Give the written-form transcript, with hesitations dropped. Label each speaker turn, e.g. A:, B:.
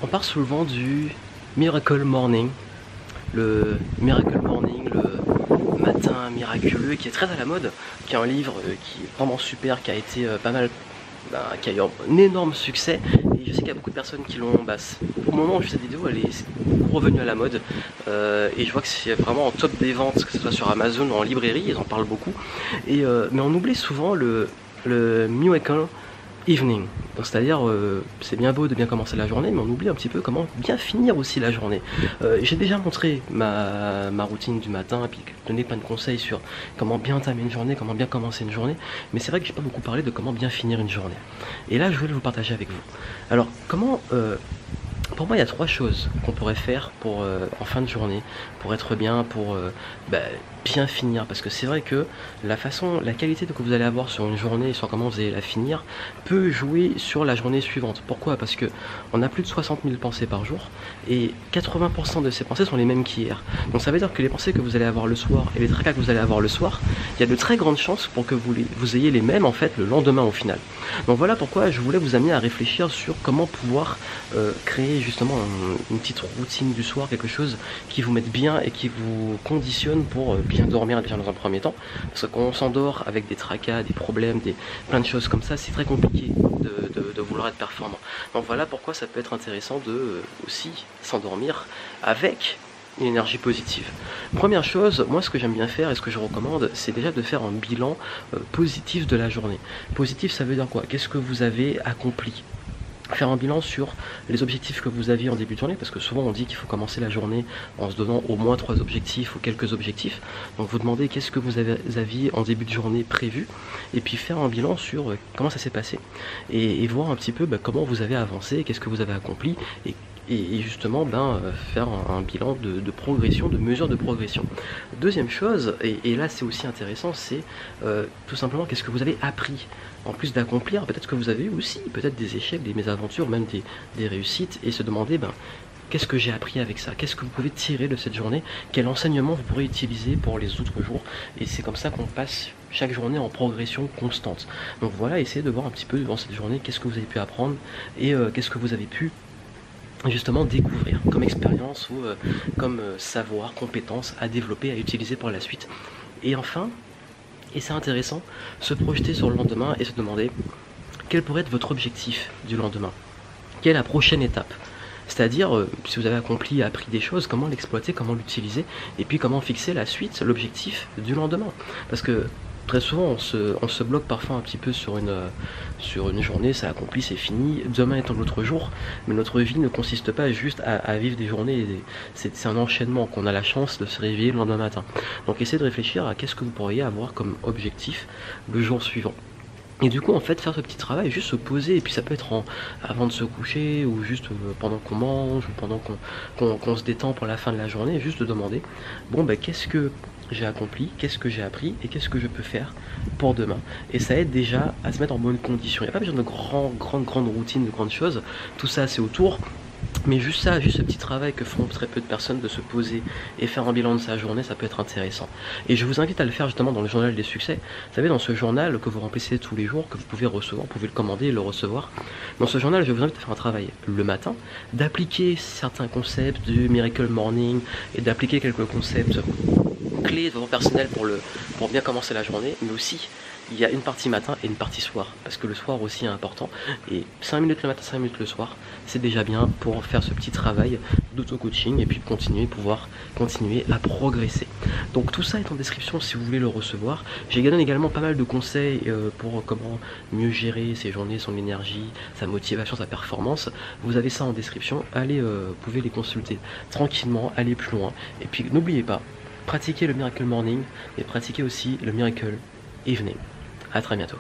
A: On parle souvent du Miracle Morning, le Miracle Morning, le matin miraculeux qui est très à la mode, qui est un livre qui est vraiment super, qui a été pas mal, qui a eu un énorme succès. Et je sais qu'il y a beaucoup de personnes qui l'ont, au moment où je fais cette vidéo, elle est beaucoup revenue à la mode. Et je vois que c'est vraiment en top des ventes, que ce soit sur Amazon ou en librairie, ils en parlent beaucoup. Mais on oublie souvent le Miracle Evening, c'est-à-dire c'est bien beau de bien commencer la journée, mais on oublie un petit peu comment bien finir aussi la journée. J'ai déjà montré ma routine du matin et puis donné plein de conseils sur comment bien entamer une journée, comment bien commencer une journée, mais c'est vrai que j'ai pas beaucoup parlé de comment bien finir une journée. Et là je voulais vous partager avec vous. Alors comment pour moi, il y a trois choses qu'on pourrait faire pour en fin de journée, pour être bien, pour bien finir. Parce que c'est vrai que la qualité que vous allez avoir sur une journée, sur comment vous allez la finir, peut jouer sur la journée suivante. Pourquoi? Parce que on a plus de 60 000 pensées par jour et 80% de ces pensées sont les mêmes qu'hier. Donc ça veut dire que les pensées que vous allez avoir le soir et les tracas que vous allez avoir le soir, il y a de très grandes chances pour que vous ayez les mêmes en fait le lendemain au final. Donc voilà pourquoi je voulais vous amener à réfléchir sur comment pouvoir créer justement une petite routine du soir, quelque chose qui vous mette bien et qui vous conditionne pour bien dormir déjà dans un premier temps, parce que quand on s'endort avec des tracas, des problèmes, plein de choses comme ça, c'est très compliqué de vouloir être performant. Donc voilà pourquoi ça peut être intéressant de aussi s'endormir avec une énergie positive. Première chose, moi ce que j'aime bien faire et ce que je recommande, c'est déjà de faire un bilan positif de la journée. Positif, ça veut dire quoi? Qu'est-ce que vous avez accompli? Faire un bilan sur les objectifs que vous aviez en début de journée, parce que souvent on dit qu'il faut commencer la journée en se donnant au moins 3 objectifs ou quelques objectifs. Donc vous demandez qu'est-ce que vous aviez en début de journée prévu, et puis faire un bilan sur comment ça s'est passé, et voir un petit peu comment vous avez avancé, qu'est-ce que vous avez accompli, et justement faire un bilan de progression, de mesure de progression. Deuxième chose, et là c'est aussi intéressant, c'est tout simplement qu'est-ce que vous avez appris. En plus d'accomplir, peut-être que vous avez eu aussi peut-être des échecs, des mésaventures, même des réussites, et se demander qu'est-ce que j'ai appris avec ça? Qu'est-ce que vous pouvez tirer de cette journée? Quel enseignement vous pourrez utiliser pour les autres jours? Et c'est comme ça qu'on passe chaque journée en progression constante. Donc voilà, essayez de voir un petit peu dans cette journée qu'est-ce que vous avez pu apprendre et qu'est-ce que vous avez pu justement découvrir comme expérience ou comme savoir, compétence à développer, à utiliser pour la suite. Et enfin, et c'est intéressant, se projeter sur le lendemain et se demander quel pourrait être votre objectif du lendemain. Quelle est la prochaine étape? C'est-à-dire, si vous avez accompli, appris des choses, comment l'exploiter, comment l'utiliser, et puis comment fixer la suite, l'objectif du lendemain. Parce que très souvent, on se bloque parfois un petit peu sur une journée, ça accompli, c'est fini, demain est un autre jour, mais notre vie ne consiste pas juste à vivre des journées, c'est un enchaînement, qu'on a la chance de se réveiller le lendemain matin. Donc essayez de réfléchir à qu'est-ce que vous pourriez avoir comme objectif le jour suivant. Et du coup, en fait, faire ce petit travail, juste se poser, et puis ça peut être avant de se coucher, ou juste pendant qu'on mange, ou pendant qu'on se détend pour la fin de la journée, juste de demander, qu'est-ce que j'ai accompli, qu'est-ce que j'ai appris, et qu'est-ce que je peux faire pour demain. Et ça aide déjà à se mettre en bonne condition. Il n'y a pas besoin de grandes routines, de grandes choses, tout ça c'est autour. Mais juste ça, juste ce petit travail que font très peu de personnes, de se poser et faire un bilan de sa journée, ça peut être intéressant. Et je vous invite à le faire justement dans le journal des succès. Vous savez, dans ce journal que vous remplissez tous les jours, que vous pouvez recevoir, vous pouvez le commander et le recevoir. Dans ce journal, je vous invite à faire un travail le matin, d'appliquer certains concepts du Miracle Morning et d'appliquer quelques concepts clés de votre personnel pour bien commencer la journée, mais aussi il y a une partie matin et une partie soir, parce que le soir aussi est important, et 5 minutes le matin, 5 minutes le soir, c'est déjà bien pour faire ce petit travail d'auto-coaching et puis pouvoir continuer à progresser. Donc tout ça est en description si vous voulez le recevoir. J'ai donné également pas mal de conseils pour comment mieux gérer ses journées, son énergie, sa motivation, sa performance. Vous avez ça en description, allez, vous pouvez les consulter tranquillement, allez plus loin, et puis n'oubliez pas, pratiquez le Miracle Morning et pratiquez aussi le Miracle Evening. À très bientôt.